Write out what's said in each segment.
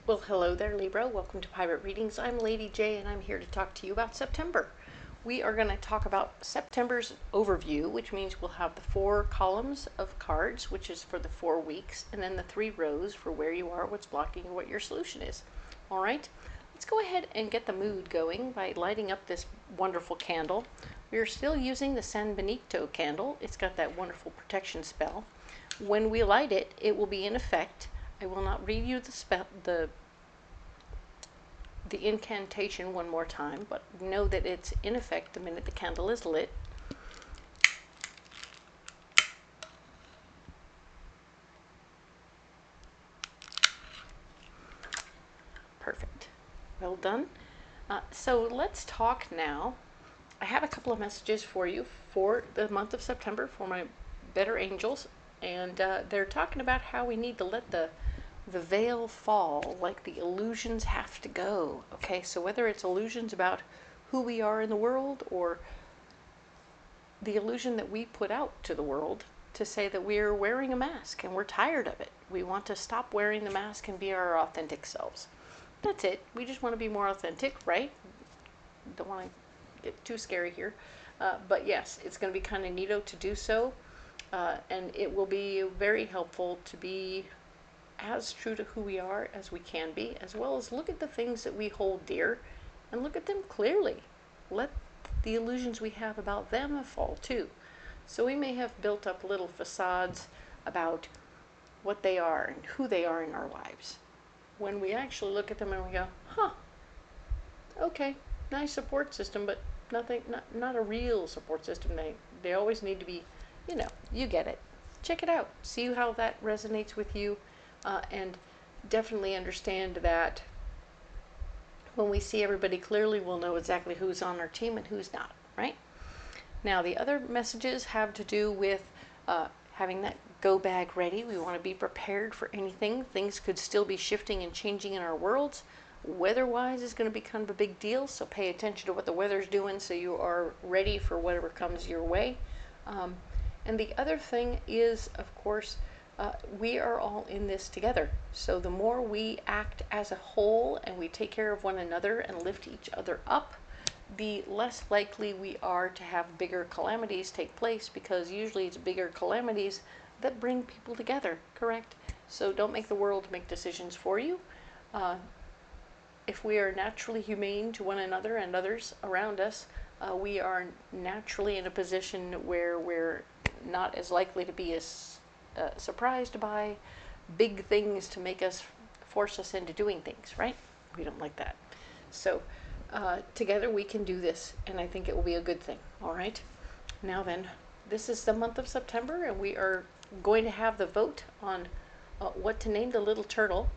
Well, hello there, Libra. Welcome to Pirate Readings. I'm Lady J, and I'm here to talk to you about September. We are going to talk about September's overview, which means we'll have the 4 columns of cards, which is for the 4 weeks, and then the 3 rows for where you are, what's blocking, and what your solution is. All right, let's go ahead and get the mood going by lighting up this wonderful candle. We are still using the San Benito candle. It's got that wonderful protection spell. When we light it, it will be in effect. I will not read you the spell, the incantation one more time, but know that it's in effect the minute the candle is lit. Perfect. Well done. So let's talk now. I have a couple of messages for you for the month of September for my better angels, and they're talking about how we need to let the veil fall, like the illusions have to go. Okay, so whether it's illusions about who we are in the world or the illusion that we put out to the world to say that we're wearing a mask and we're tired of it. We want to stop wearing the mask and be our authentic selves. That's it. We just want to be more authentic, right? Don't want to get too scary here. But yes, it's going to be kind of neato to do so. And it will be very helpful to be as true to who we are as we can be, as well as look at the things that we hold dear and look at them clearly. Let the illusions we have about them fall too. So we may have built up little facades about what they are and who they are in our lives. When we actually look at them and we go, huh, okay, nice support system, but not a real support system. They always need to be, you get it. Check it out. See how that resonates with you. And definitely understand that when we see everybody clearly, we'll know exactly who's on our team and who's not, right? Now, the other messages have to do with having that go bag ready. We want to be prepared for anything. Things could still be shifting and changing in our worlds. Weather-wise is going to be kind of a big deal, so pay attention to what the weather's doing so you are ready for whatever comes your way. And the other thing is, of course, we are all in this together. So the more we act as a whole and we take care of one another and lift each other up, the less likely we are to have bigger calamities take place, because usually it's bigger calamities that bring people together, correct? So don't make the world make decisions for you. If we are naturally humane to one another and others around us, we are naturally in a position where we're not as likely to be as surprised by big things to make us force us into doing things, right? We don't like that. So together we can do this, and I think it will be a good thing. All right, now then, this is the month of September, and we are going to have the vote on what to name the little turtle.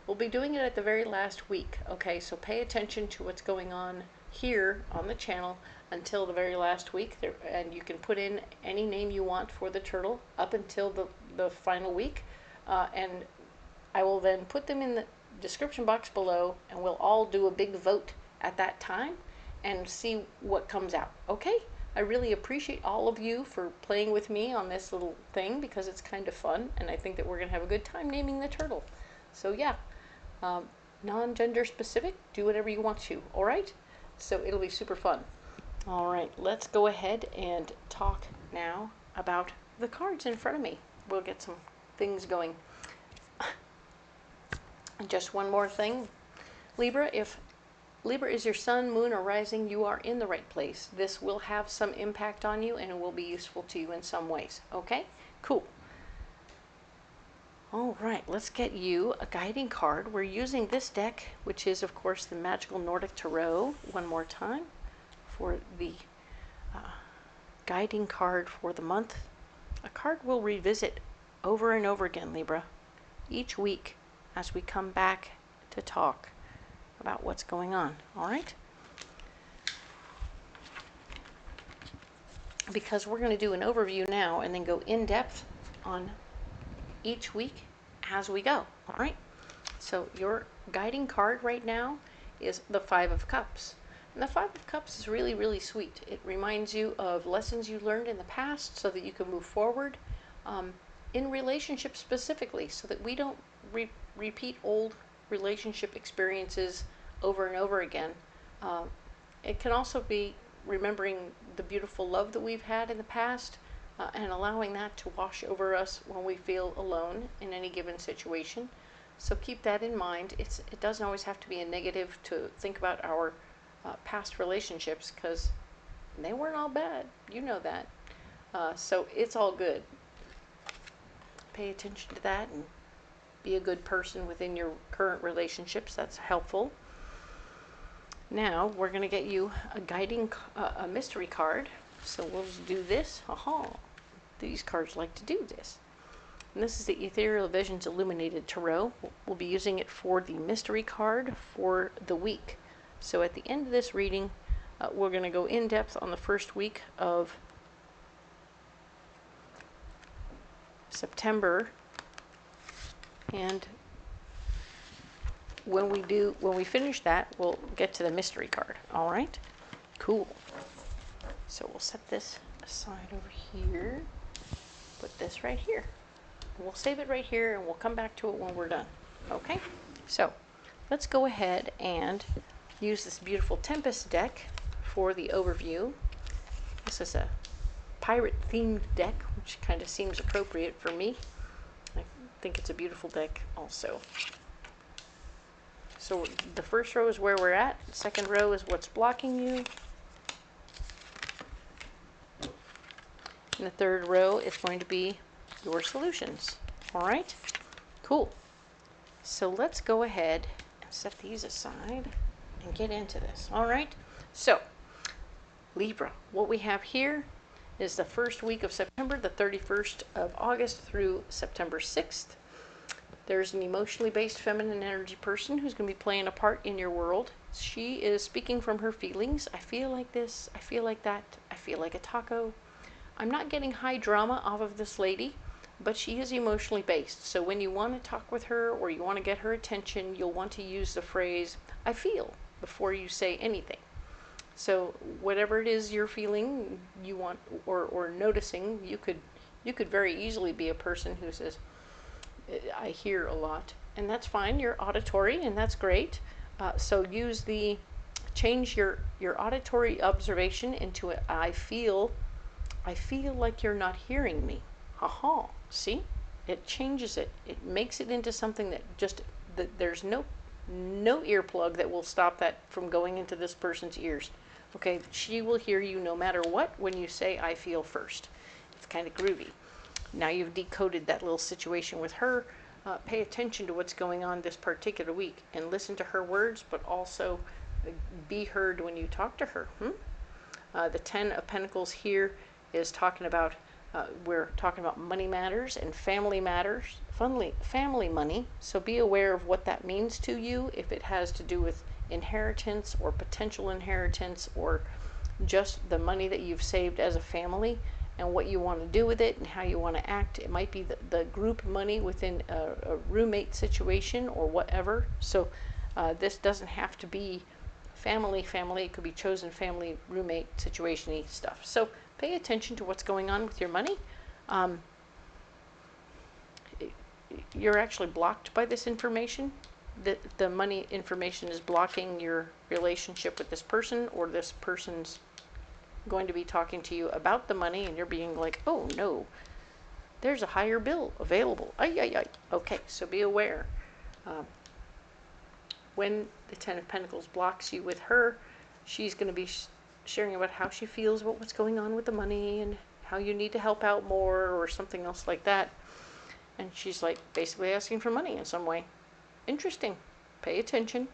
We'll be doing it at the very last week. Okay, so pay attention to what's going on here on the channel until the very last week, and you can put in any name you want for the turtle up until the final week, and I will then put them in the description box below, and we'll all do a big vote at that time and see what comes out. Okay, I really appreciate all of you for playing with me on this little thing, because it's kind of fun, and I think that we're gonna have a good time naming the turtle. So yeah, non-gender specific, do whatever you want to. All right, so it'll be super fun. All right, let's go ahead and talk now about the cards in front of me. We'll get some things going. Just one more thing. Libra, if Libra is your sun, moon, or rising, you are in the right place. This will have some impact on you, and it will be useful to you in some ways. Okay? Cool. All right, let's get you a guiding card. We're using this deck, which is, of course, the Magical Nordic Tarot, one more time, for the guiding card for the month. A card we'll revisit over and over again, Libra, each week as we come back to talk about what's going on. All right? Because we're going to do an overview now and then go in depth on each week as we go. All right? So your guiding card right now is the 5 of Cups. And the 5 of Cups is really, really sweet. It reminds you of lessons you learned in the past so that you can move forward in relationships specifically, so that we don't repeat old relationship experiences over and over again. It can also be remembering the beautiful love that we've had in the past, and allowing that to wash over us when we feel alone in any given situation. So keep that in mind. It doesn't always have to be a negative to think about our past relationships, because they weren't all bad. You know that. So it's all good. Pay attention to that and be a good person within your current relationships. That's helpful. Now we're going to get you a mystery card. So we'll just do this. Aha! These cards like to do this. And this is the Ethereal Visions Illuminated Tarot. We'll be using it for the mystery card for the week. So at the end of this reading, we're going to go in depth on the first week of September, and when we finish that, we'll get to the mystery card. All right, cool. So we'll set this aside over here, put this right here, and we'll save it right here, and we'll come back to it when we're done. Okay, so let's go ahead and use this beautiful Tempest deck for the overview. This is a pirate themed deck, which kind of seems appropriate for me. I think it's a beautiful deck also. So the first row is where we're at. The second row is what's blocking you. And the third row is going to be your solutions. All right, cool. So let's go ahead and set these aside and get into this. All right, so Libra, what we have here is the first week of September, the 31st of August through September 6th. There's an emotionally based feminine energy person who's going to be playing a part in your world. She is speaking from her feelings. I feel like this, I feel like that, I feel like a taco. I'm not getting high drama off of this lady, but she is emotionally based. So when you want to talk with her or you want to get her attention, you'll want to use the phrase, I feel, before you say anything. So whatever it is you're feeling, you want, or noticing, you could very easily be a person who says, I hear a lot, and that's fine. You're auditory, and that's great. So change your auditory observation into a, I feel like you're not hearing me. Haha, see? It changes it. It makes it into something that there's no earplug that will stop that from going into this person's ears. Okay, she will hear you no matter what when you say I feel first. It's kind of groovy. Now you've decoded that little situation with her. Pay attention to what's going on this particular week and listen to her words, but also be heard when you talk to her. The 10 of Pentacles here is talking about, we're talking about money matters and family matters, family money. So be aware of what that means to you, if it has to do with inheritance or potential inheritance, or just the money that you've saved as a family and what you want to do with it and how you want to act. It might be the group money within a roommate situation or whatever. So this doesn't have to be family. It could be chosen family, roommate, situation-y stuff. So pay attention to what's going on with your money. You're actually blocked by this information. The money information is blocking your relationship with this person, or this person's going to be talking to you about the money and you're being like, oh no, there's a higher bill available. Ay. Okay, so be aware. When the 10 of Pentacles blocks you with her, she's going to be sharing about how she feels about what's going on with the money and how you need to help out more or something else like that. And she's like basically asking for money in some way. Interesting. Pay attention.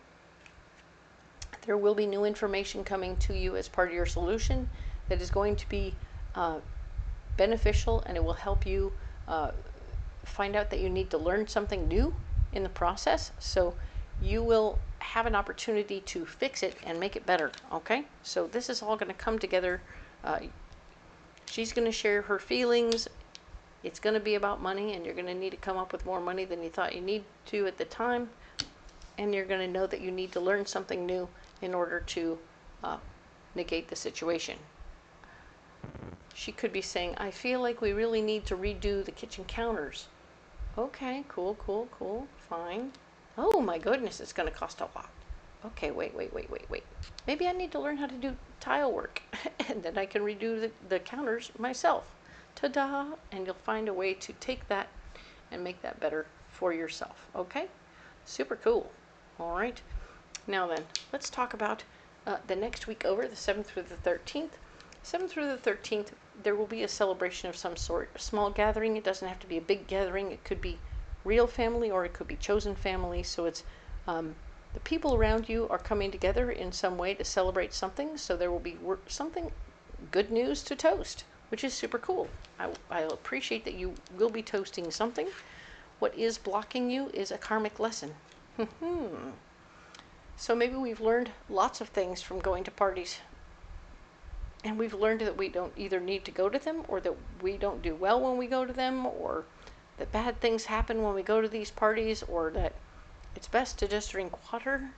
There will be new information coming to you as part of your solution that is going to be beneficial, and it will help you find out that you need to learn something new in the process. So you will have an opportunity to fix it and make it better. Okay? So this is all going to come together. She's going to share her feelings. It's going to be about money, and you're going to need to come up with more money than you thought you need to at the time. And you're going to know that you need to learn something new in order to negate the situation. She could be saying, I feel like we really need to redo the kitchen counters. Okay, cool, fine. Oh my goodness, it's going to cost a lot. Okay, wait. Maybe I need to learn how to do tile work, and then I can redo the counters myself. Ta-da! And you'll find a way to take that and make that better for yourself. Okay? Super cool. All right. Now then, let's talk about the next week over, the 7th through the 13th. 7th through the 13th, there will be a celebration of some sort, a small gathering. It doesn't have to be a big gathering. It could be real family or it could be chosen family. So it's the people around you are coming together in some way to celebrate something. So there will be something good news to toast, which is super cool. I appreciate that you will be toasting something. What is blocking you is a karmic lesson. So maybe we've learned lots of things from going to parties. And we've learned that we don't either need to go to them, or that we don't do well when we go to them, or that bad things happen when we go to these parties, or that it's best to just drink water.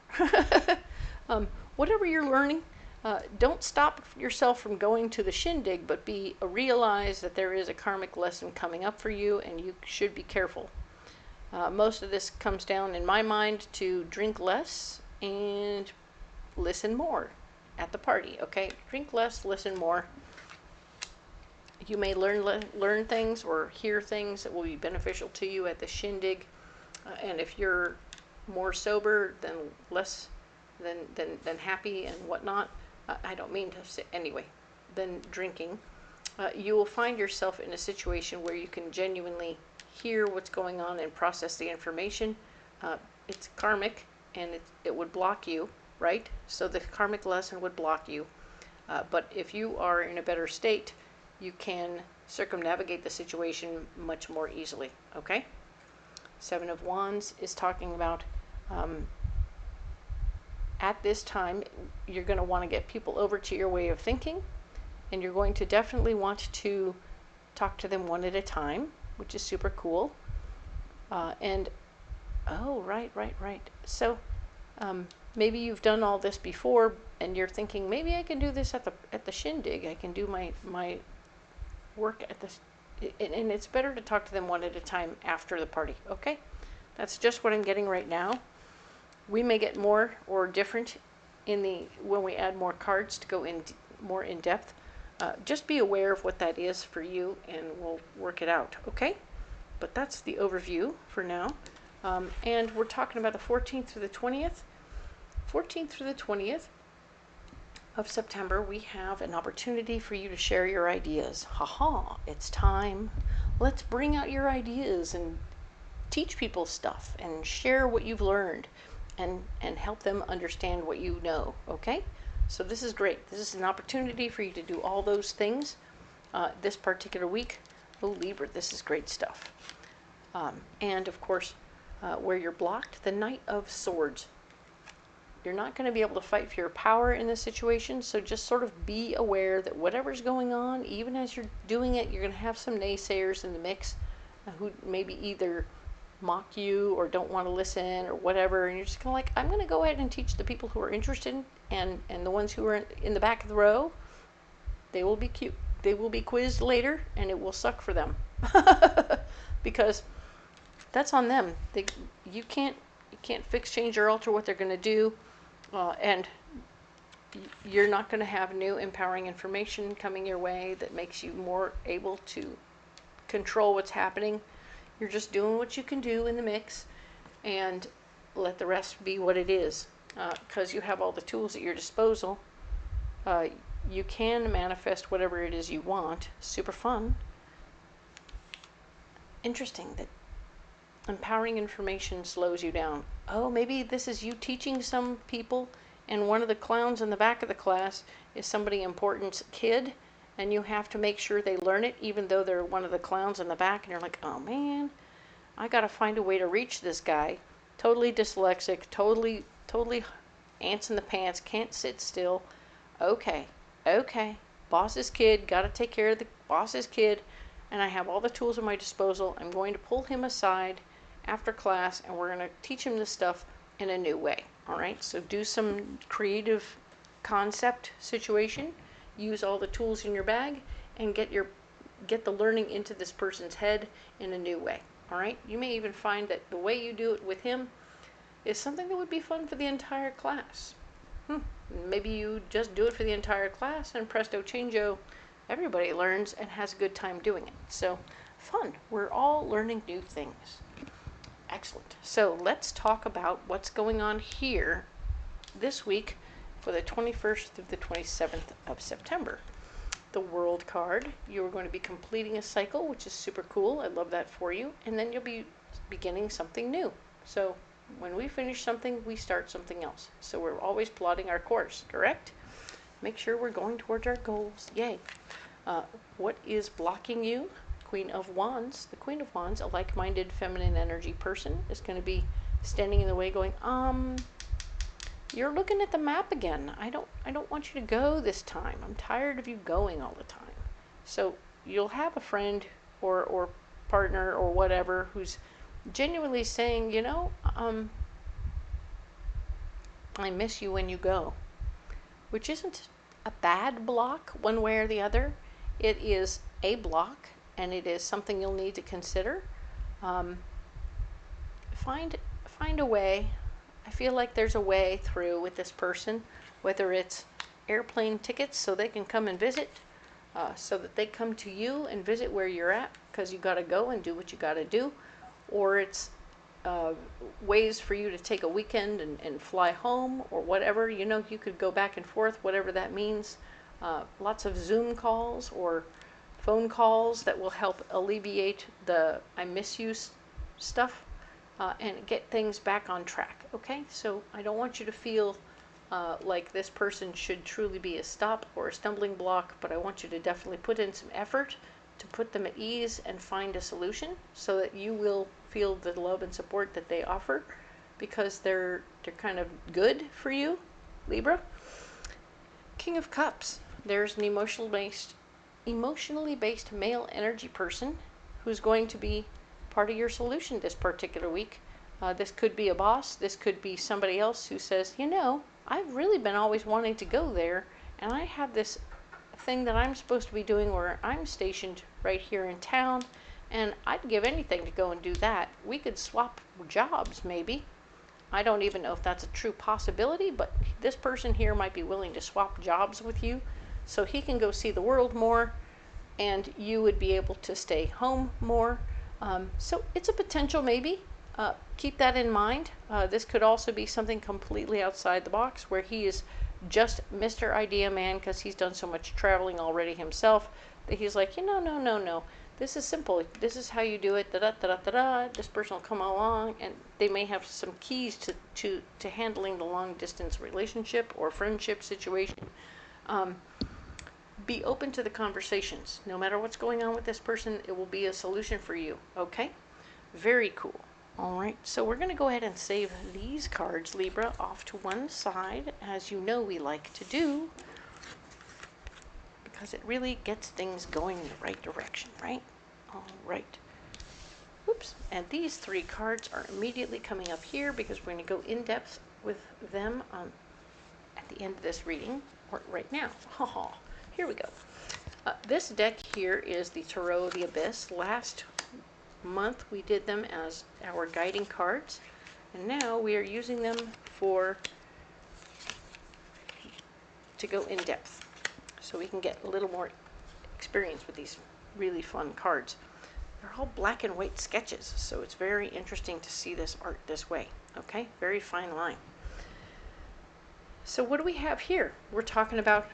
Whatever you're learning, don't stop yourself from going to the shindig, but realize that there is a karmic lesson coming up for you, and you should be careful. Most of this comes down, in my mind, to drink less and listen more at the party. Okay, drink less, listen more. You may learn things or hear things that will be beneficial to you at the shindig, and if you're more sober than less than happy and whatnot, I don't mean to say anyway, than drinking, you will find yourself in a situation where you can genuinely hear what's going on and process the information. It's karmic, and it would block you, right? So the karmic lesson would block you. But if you are in a better state, you can circumnavigate the situation much more easily, okay? Seven of Wands is talking about at this time, you're going to want to get people over to your way of thinking, and you're going to definitely want to talk to them one at a time, which is super cool. Oh, right. So maybe you've done all this before, and you're thinking, maybe I can do this at the shindig. I can do my work at this, and it's better to talk to them one at a time after the party. Okay, that's just what I'm getting right now. We may get more or different when we add more cards to go in more in depth. Just be aware of what that is for you, and we'll work it out. Okay, but that's the overview for now. And we're talking about the 14th through the 20th. 14th through the 20th of September, we have an opportunity for you to share your ideas. Haha, it's time. Let's bring out your ideas and teach people stuff and share what you've learned and help them understand what you know, okay? So this is great. This is an opportunity for you to do all those things this particular week. Oh, Libra, this is great stuff. And of course, where you're blocked, the Knight of Swords. You're not going to be able to fight for your power in this situation, so just sort of be aware that whatever's going on, even as you're doing it, you're going to have some naysayers in the mix who maybe either mock you or don't want to listen or whatever, and you're just kind of like, I'm going to go ahead and teach the people who are interested, and the ones who are in the back of the row, they will be cute. They will be quizzed later, and it will suck for them. Because that's on them. You can't fix, change, or alter what they're going to do, and you're not going to have new empowering information coming your way that makes you more able to control what's happening. You're just doing what you can do in the mix, and let the rest be what it is. Because you have all the tools at your disposal, you can manifest whatever it is you want. Super fun. Interesting that empowering information slows you down. Oh, maybe this is you teaching some people, and one of the clowns in the back of the class is somebody important's kid, and you have to make sure they learn it, even though they're one of the clowns in the back, and you're like, oh man, I gotta find a way to reach this guy. Totally dyslexic, totally ants in the pants, can't sit still. Okay, boss's kid, gotta take care of the boss's kid, and I have all the tools at my disposal. I'm going to pull him aside after class, and we're going to teach him this stuff in a new way. All right, so do some creative concept situation, use all the tools in your bag, and get the learning into this person's head in a new way. All right, you may even find that the way you do it with him is something that would be fun for the entire class. Maybe you just do it for the entire class and presto changeo, everybody learns and has a good time doing it. So fun. We're all learning new things. Excellent. So let's talk about what's going on here this week for the 21st through the 27th of September. The World card, you're going to be completing a cycle, which is super cool. I love that for you. And then you'll be beginning something new. So when we finish something, we start something else. So we're always plotting our course, correct? Make sure we're going towards our goals. Yay. What is blocking you? Queen of Wands. The Queen of Wands, a like-minded feminine energy person, is going to be standing in the way going, you're looking at the map again. I don't want you to go this time. I'm tired of you going all the time. So you'll have a friend or partner or whatever who's genuinely saying, you know, I miss you when you go, which isn't a bad block one way or the other. It is a block, and it is something you'll need to consider. Find a way. I feel like there's a way through with this person, whether it's airplane tickets so they can come and visit, so that they come to you and visit where you're at because you got to go and do what you got to do, or it's ways for you to take a weekend and fly home or whatever. You know, you could go back and forth, whatever that means. Lots of Zoom calls or phone calls that will help alleviate the I miss you stuff and get things back on track. Okay, so I don't want you to feel like this person should truly be a stop or a stumbling block, but I want you to definitely put in some effort to put them at ease and find a solution so that you will feel the love and support that they offer, because they're kind of good for you, Libra. King of Cups. There's an emotionally based male energy person who's going to be part of your solution this particular week. This could be a boss. This could be somebody else who says, you know, I've really been always wanting to go there, and I have this thing that I'm supposed to be doing where I'm stationed right here in town, and I'd give anything to go and do that. We could swap jobs, maybe. I don't even know if that's a true possibility, but this person here might be willing to swap jobs with you so he can go see the world more, and you would be able to stay home more. So it's a potential maybe. Keep that in mind. This could also be something completely outside the box where he is just Mr. Idea Man because he's done so much traveling already himself that he's like, you know, no. This is simple. This is how you do it. Da-da-da-da-da. This person will come along, and they may have some keys to handling the long-distance relationship or friendship situation. Be open to the conversations. No matter what's going on with this person, it will be a solution for you. Okay? Very cool. All right. So we're going to go ahead and save these cards, Libra, off to one side, as you know we like to do, because it really gets things going in the right direction, right? All right. Oops. And these three cards are immediately coming up here because we're going to go in depth with them at the end of this reading, or right now. Here we go. This deck here is the Tarot of the Abyss. Last month we did them as our guiding cards, and now we are using them to go in depth, so we can get a little more experience with these really fun cards. They're all black and white sketches, so it's very interesting to see this art this way. Okay, very fine line. So what do we have here? We're talking about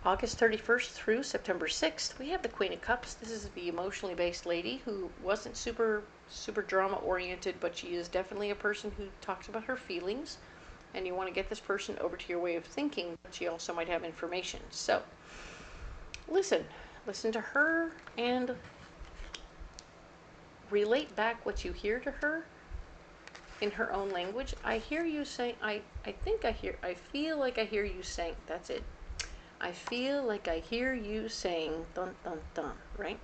August 31st through September 6th. We have the Queen of Cups. This is the emotionally based lady who wasn't super drama oriented, but she is definitely a person who talks about her feelings, and you want to get this person over to your way of thinking, but she also might have information. So listen to her and relate back what you hear to her in her own language. I hear you saying, I feel like I hear you saying, that's it. I feel like I hear you saying, dun, dun, dun, right?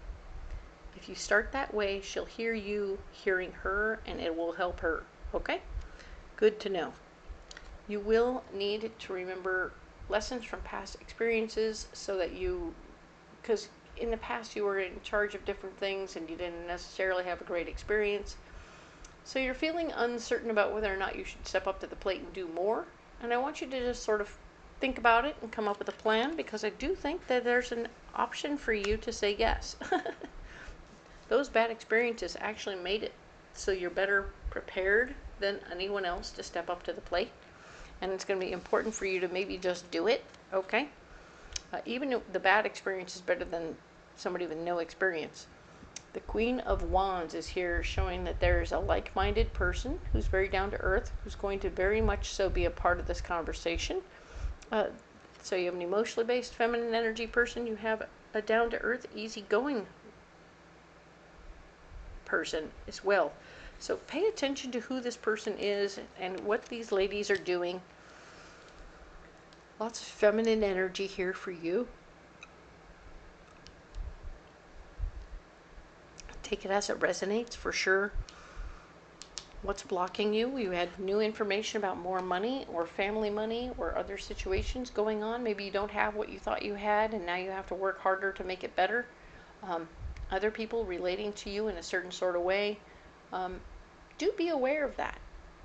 If you start that way, she'll hear you hearing her, and it will help her, okay? Good to know. You will need to remember lessons from past experiences so that because in the past you were in charge of different things and you didn't necessarily have a great experience. So you're feeling uncertain about whether or not you should step up to the plate and do more. And I want you to just sort of think about it and come up with a plan, because I do think that there's an option for you to say yes. Those bad experiences actually made it so you're better prepared than anyone else to step up to the plate. And it's going to be important for you to maybe just do it, okay? Even the bad experience is better than somebody with no experience. The Queen of Wands is here, showing that there is a like-minded person who's very down to earth, who's going to very much so be a part of this conversation. So you have an emotionally based feminine energy person, you have a down to earth, easygoing person as well. So pay attention to who this person is and what these ladies are doing. Lots of feminine energy here for you. Take it as it resonates, for sure. What's blocking you? You had new information about more money or family money or other situations going on. Maybe you don't have what you thought you had, and now you have to work harder to make it better. Other people relating to you in a certain sort of way. Do be aware of that.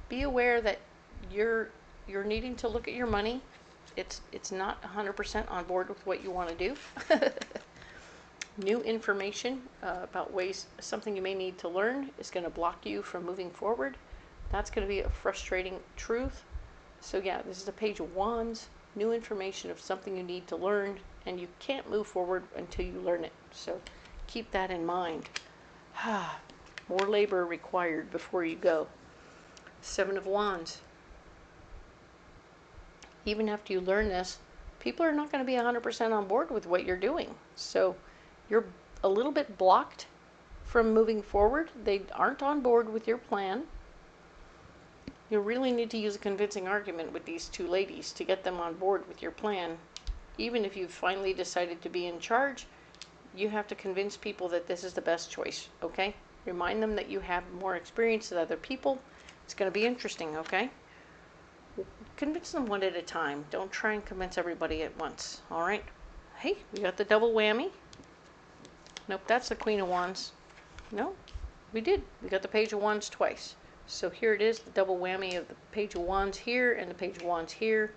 Be aware that you're needing to look at your money. It's not 100% on board with what you want to do. New information about something you may need to learn is going to block you from moving forward. That's going to be a frustrating truth. So yeah, this is the Page of Wands. New information of something you need to learn, and you can't move forward until you learn it. So keep that in mind. More labor required before you go. Seven of Wands. Even after you learn this, people are not going to be 100% on board with what you're doing. So you're a little bit blocked from moving forward. They aren't on board with your plan. You really need to use a convincing argument with these two ladies to get them on board with your plan. Even if you've finally decided to be in charge, you have to convince people that this is the best choice, okay? Remind them that you have more experience than other people. It's going to be interesting, okay? Convince them one at a time. Don't try and convince everybody at once, all right? Hey, we got the double whammy. Nope, that's the Queen of Wands. No, we did. We got the Page of Wands twice. So here it is, the double whammy of the Page of Wands here and the Page of Wands here.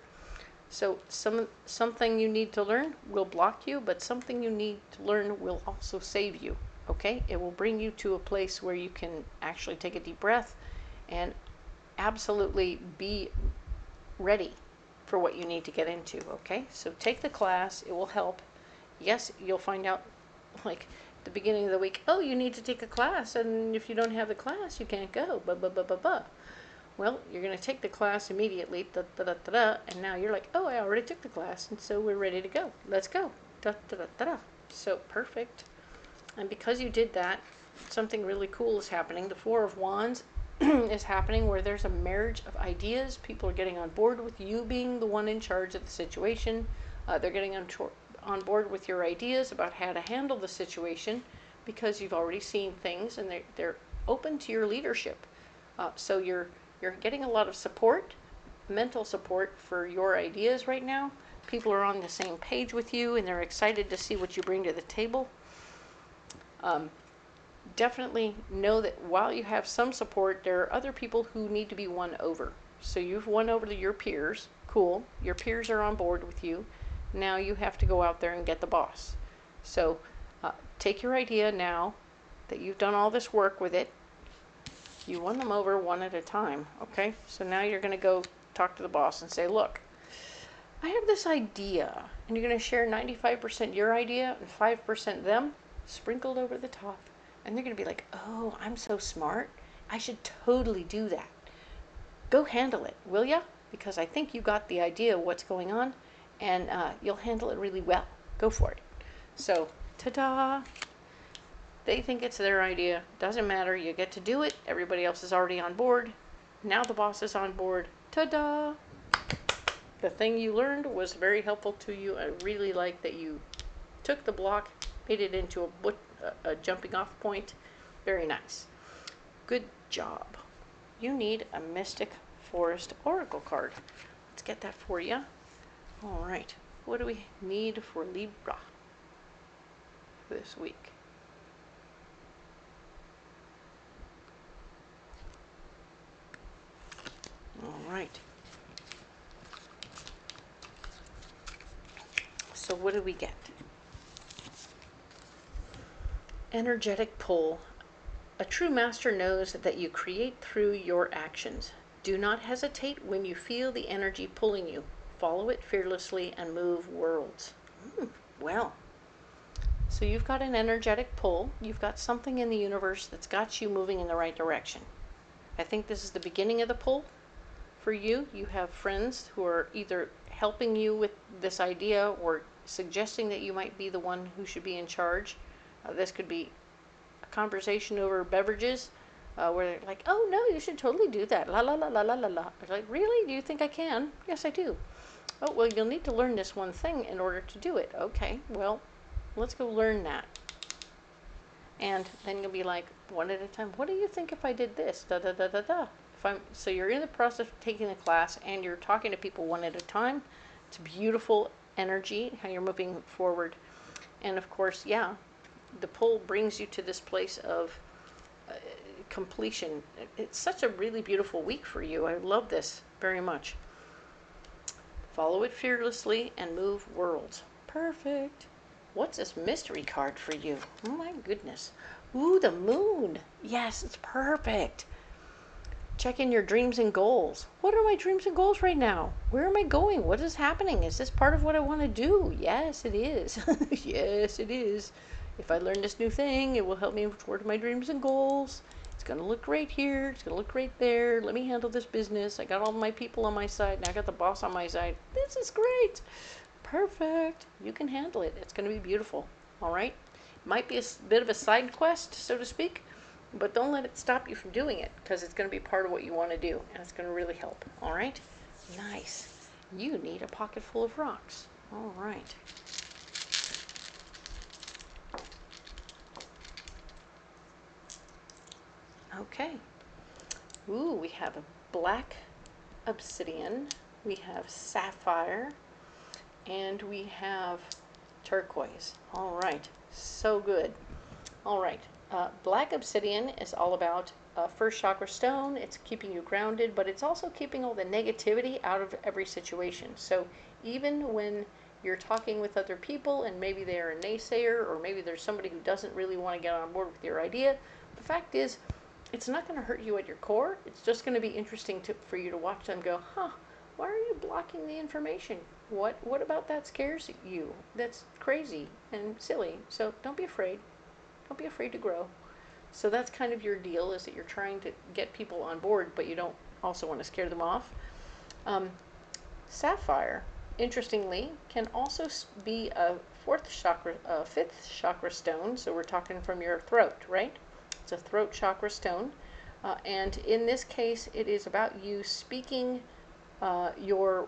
So something you need to learn will block you, but something you need to learn will also save you, okay? It will bring you to a place where you can actually take a deep breath and absolutely be ready for what you need to get into, okay? So take the class. It will help. Yes, you'll find out, like, at the beginning of the week, oh, you need to take a class, and if you don't have the class, you can't go, Well, you're going to take the class immediately, and now you're like, oh, I already took the class, and so we're ready to go. Let's go. So perfect. And because you did that, something really cool is happening. The Four of Wands is happening, where there's a marriage of ideas. People are getting on board with you being the one in charge of the situation. They're getting on board with your ideas about how to handle the situation, because you've already seen things, and they're open to your leadership. So you're getting a lot of support, mental support for your ideas right now. People are on the same page with you, and they're excited to see what you bring to the table. Definitely know that while you have some support, there are other people who need to be won over. So you've won over your peers. Cool. Your peers are on board with you. Now you have to go out there and get the boss. So take your idea now that you've done all this work with it. You won them over one at a time, okay? So now you're going to go talk to the boss and say, look, I have this idea. And you're going to share 95% your idea and 5% them, sprinkled over the top. And they're going to be like, oh, I'm so smart. I should totally do that. Go handle it, will ya? Because I think you got the idea of what's going on, and you'll handle it really well. Go for it. So, ta-da! They think it's their idea. Doesn't matter. You get to do it. Everybody else is already on board. Now the boss is on board. Ta-da! The thing you learned was very helpful to you. I really like that you took the block, made it into a jumping off point. Very nice. Good job. You need a Mystic Forest Oracle card. Let's get that for you. All right. What do we need for Libra this week? right. So what do we get? Energetic pull. A true master knows that you create through your actions. Do not hesitate when you feel the energy pulling you. Follow it fearlessly and move worlds. Well, so you've got an energetic pull. You've got something in the universe that's got you moving in the right direction. I think this is the beginning of the pull for you. You have friends who are either helping you with this idea or suggesting that you might be the one who should be in charge. This could be a conversation over beverages where they're like, oh no, you should totally do that. La la la la la la la. It's like, really? Do you think I can? Yes, I do. Oh, well, you'll need to learn this one thing in order to do it. Okay, well, let's go learn that. And then you'll be like, one at a time, what do you think if I did this? Da da da da da. So you're in the process of taking the class and you're talking to people one at a time. It's beautiful energy, how you're moving forward. And of course, yeah, the pull brings you to this place of completion. It's such a really beautiful week for you. I love this very much. Follow it fearlessly and move worlds. Perfect. What's this mystery card for you? Oh my goodness. Ooh, the moon. Yes, it's perfect. Check in your dreams and goals. What are my dreams and goals right now? Where am I going? What is happening? Is this part of what I want to do? Yes, it is. Yes, it is. If I learn this new thing, it will help me toward my dreams and goals. It's going to look great here. It's going to look great there. Let me handle this business. I got all my people on my side. Now I got the boss on my side. This is great. Perfect. You can handle it. It's going to be beautiful. All right? Might be a bit of a side quest, so to speak, but don't let it stop you from doing it because it's going to be part of what you want to do and it's going to really help. All right? Nice. You need a pocket full of rocks. All right. Okay. Ooh, we have a black obsidian, we have sapphire, and we have turquoise. All right, so good. All right, black obsidian is all about first chakra stone. It's keeping you grounded, but it's also keeping all the negativity out of every situation. So even when you're talking with other people and maybe they're a naysayer or maybe there's somebody who doesn't really want to get on board with your idea, the fact is, it's not going to hurt you at your core. It's just going to be interesting for you to watch them go, huh, why are you blocking the information? What about that scares you? That's crazy and silly. So don't be afraid. Don't be afraid to grow. So that's kind of your deal, is that you're trying to get people on board, but you don't also want to scare them off. Sapphire, interestingly, can also be a fifth chakra stone. So we're talking from your throat, right? It's a throat chakra stone. And in this case, it is about you speaking your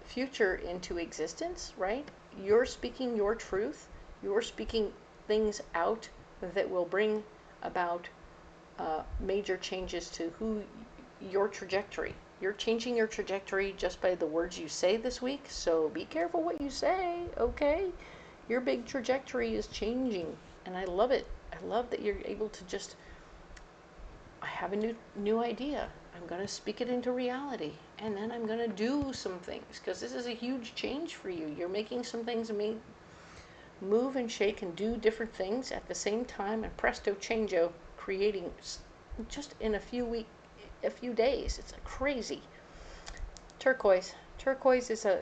future into existence, right? You're speaking your truth. You're speaking things out that will bring about major changes to your trajectory. You're changing your trajectory just by the words you say this week, so be careful what you say, okay? Your big trajectory is changing, and I love it. I love that you're able to just, I have a new idea. I'm going to speak it into reality, and then I'm going to do some things, because this is a huge change for you. You're making some things move and shake and do different things at the same time, and presto changeo, creating just in a few days. It's crazy. Turquoise. Turquoise is a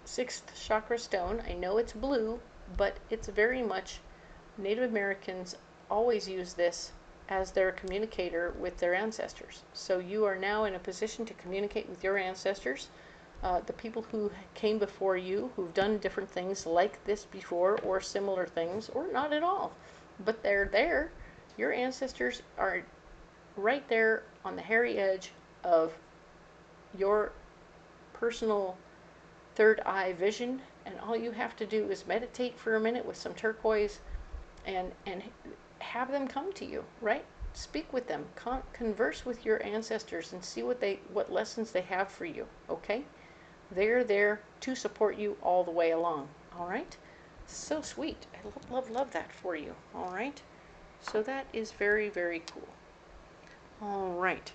sixth chakra stone. I know it's blue, but it's very much, Native Americans always use this as their communicator with their ancestors. So you are now in a position to communicate with your ancestors, the people who came before you, who've done different things like this before, or similar things, or not at all. But they're there. Your ancestors are right there on the hairy edge of your personal third eye vision, and all you have to do is meditate for a minute with some turquoise and have them come to you, right? Speak with them, converse with your ancestors and see what lessons they have for you, okay? They're there to support you all the way along, all right? So sweet. I love that for you, all right? So that is very, very cool. All right.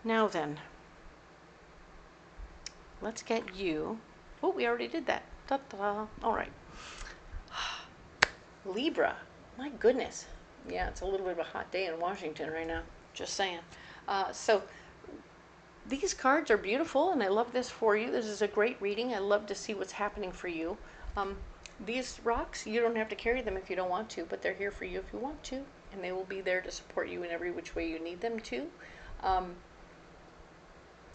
Now then, let's get you. Oh, we already did that. Ta-da. All right. Libra. My goodness. Yeah, it's a little bit of a hot day in Washington right now. Just saying. So these cards are beautiful, and I love this for you. This is a great reading. I love to see what's happening for you. These rocks, you don't have to carry them if you don't want to, but they're here for you if you want to, and they will be there to support you in every which way you need them to.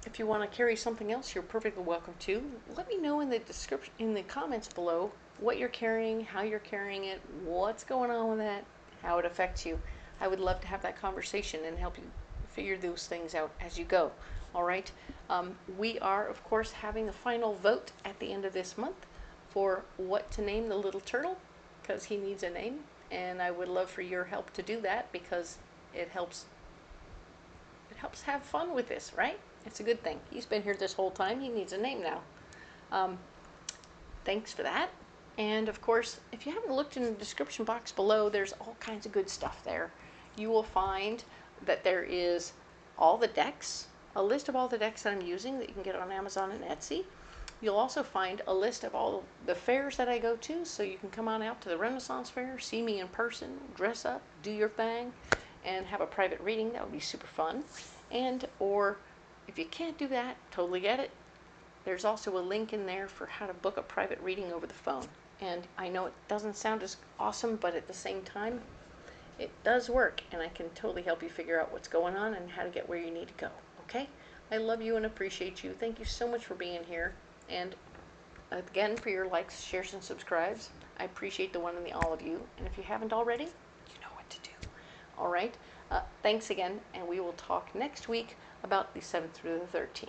If you want to carry something else, you're perfectly welcome to. Let me know in the description, in the comments below, what you're carrying, how you're carrying it, what's going on with that, how it affects you. I would love to have that conversation and help you figure those things out as you go. All right. We are, of course, having the final vote at the end of this month for what to name the little turtle, because he needs a name, and I would love for your help to do that, because it helps have fun with this, right? It's a good thing. He's been here this whole time. He needs a name now. Thanks for that. And of course, if you haven't looked in the description box below, there's all kinds of good stuff there. You will find that there is all the decks, a list of all the decks that I'm using that you can get on Amazon and Etsy. You'll also find a list of all the fairs that I go to, so you can come on out to the Renaissance Fair, see me in person, dress up, do your thing, and have a private reading. That would be super fun. And or if you can't do that, totally get it. There's also a link in there for how to book a private reading over the phone. And I know it doesn't sound as awesome, but at the same time, it does work, and I can totally help you figure out what's going on and how to get where you need to go. Okay? I love you and appreciate you. Thank you so much for being here. And again, for your likes, shares, and subscribes. I appreciate the one and the all of you. And if you haven't already, you know what to do. All right? Thanks again, and we will talk next week about the 7th through the 13th.